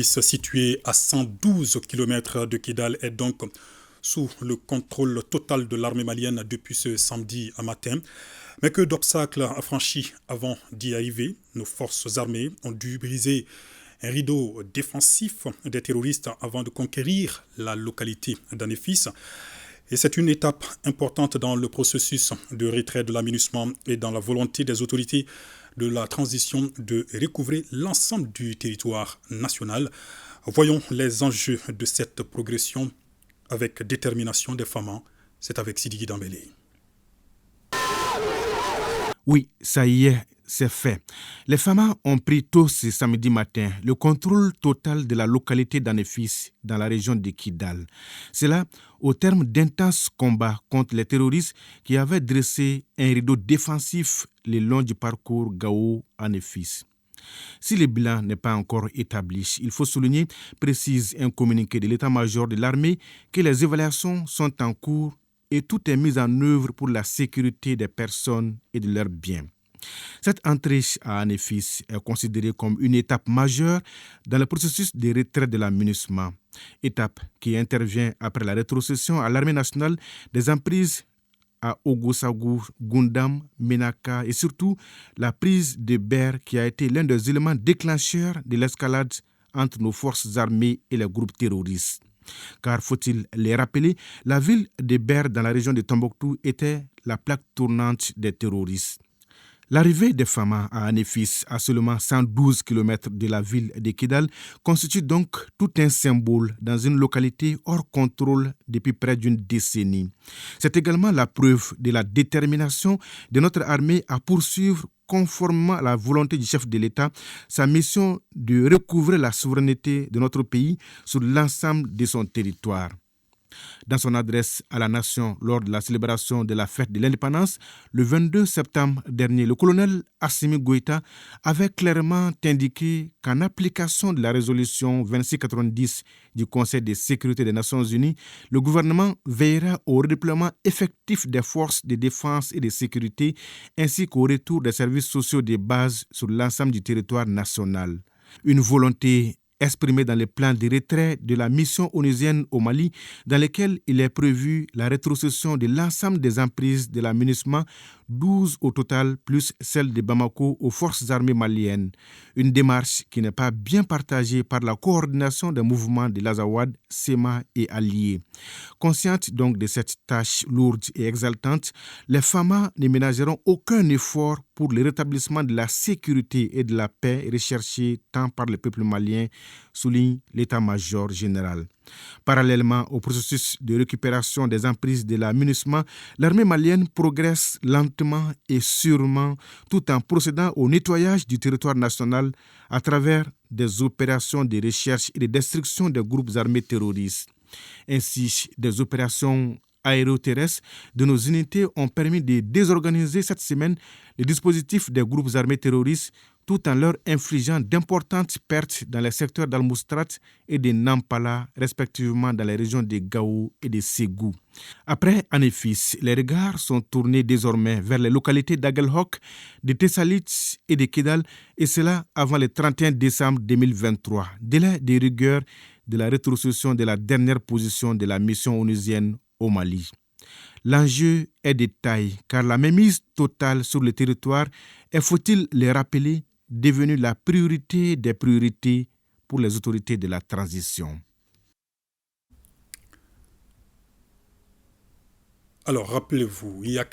Situé à 112 km de Kidal, est donc sous le contrôle total de l'armée malienne depuis ce samedi matin. Mais que d'obstacles franchis avant d'y arriver, nos forces armées ont dû briser un rideau défensif des terroristes avant de conquérir la localité d'Anefis. Et c'est une étape importante dans le processus de retrait de l'aménagement et dans la volonté des autorités de la transition de recouvrer l'ensemble du territoire national. Voyons les enjeux de cette progression avec détermination des femmes. C'est avec Sidiki Dambélé. Oui, ça y est, c'est fait. Les FAMA ont pris tôt ce samedi matin le contrôle total de la localité d'Anefis dans la région de Kidal. Cela au terme d'intenses combats contre les terroristes qui avaient dressé un rideau défensif le long du parcours Gao-Anefis. Si le bilan n'est pas encore établi, il faut souligner, précise un communiqué de l'état-major de l'armée, que les évaluations sont en cours et tout est mis en œuvre pour la sécurité des personnes et de leurs biens. Cette entrée à Anefis est considérée comme une étape majeure dans le processus de retrait de l'aménagement, étape qui intervient après la rétrocession à l'armée nationale des emprises à Ogosagou, Gundam, Menaka et surtout la prise de Ber qui a été l'un des éléments déclencheurs de l'escalade entre nos forces armées et les groupes terroristes. Car, faut-il les rappeler, la ville de Ber dans la région de Tombouctou était la plaque tournante des terroristes. L'arrivée des FAMA à Anefis, à seulement 112 km de la ville de Kidal, constitue donc tout un symbole dans une localité hors contrôle depuis près d'une décennie. C'est également la preuve de la détermination de notre armée à poursuivre, conformément à la volonté du chef de l'État, sa mission de recouvrer la souveraineté de notre pays sur l'ensemble de son territoire. Dans son adresse à la nation lors de la célébration de la fête de l'indépendance, le 22 septembre dernier, le colonel Assimi Goïta avait clairement indiqué qu'en application de la résolution 2690 du Conseil de sécurité des Nations Unies, le gouvernement veillera au redéploiement effectif des forces de défense et de sécurité ainsi qu'au retour des services sociaux de base sur l'ensemble du territoire national. Une volonté exprimé dans le plan de retrait de la mission onusienne au Mali, dans lequel il est prévu la rétrocession de l'ensemble des emprises de l'aménagement, 12 au total, plus celle de Bamako aux forces armées maliennes. Une démarche qui n'est pas bien partagée par la coordination des mouvements de l'Azawad, SEMA et alliés. Conscientes donc de cette tâche lourde et exaltante, les FAMA ne ménageront aucun effort pour le rétablissement de la sécurité et de la paix recherchée tant par le peuple malien, souligne l'état-major général. Parallèlement au processus de récupération des emprises de l'aménagement, l'armée malienne progresse lentement et sûrement tout en procédant au nettoyage du territoire national à travers des opérations de recherche et de destruction des groupes armés terroristes. Ainsi, des opérations aéroterrestres de nos unités ont permis de désorganiser cette semaine les dispositifs des groupes armés terroristes tout en leur infligeant d'importantes pertes dans les secteurs d'Al-Moustrat et de Nampala, respectivement dans les régions de Gao et de Ségou. Après Anefis, les regards sont tournés désormais vers les localités d'Aguelhok, de Tessalit et de Kidal, et cela avant le 31 décembre 2023, délai de rigueur de la rétrocession de la dernière position de la mission onusienne au Mali. L'enjeu est de taille, car la mainmise totale sur le territoire est, faut-il le rappeler, devenue la priorité des priorités pour les autorités de la transition. Alors, rappelez-vous, il y a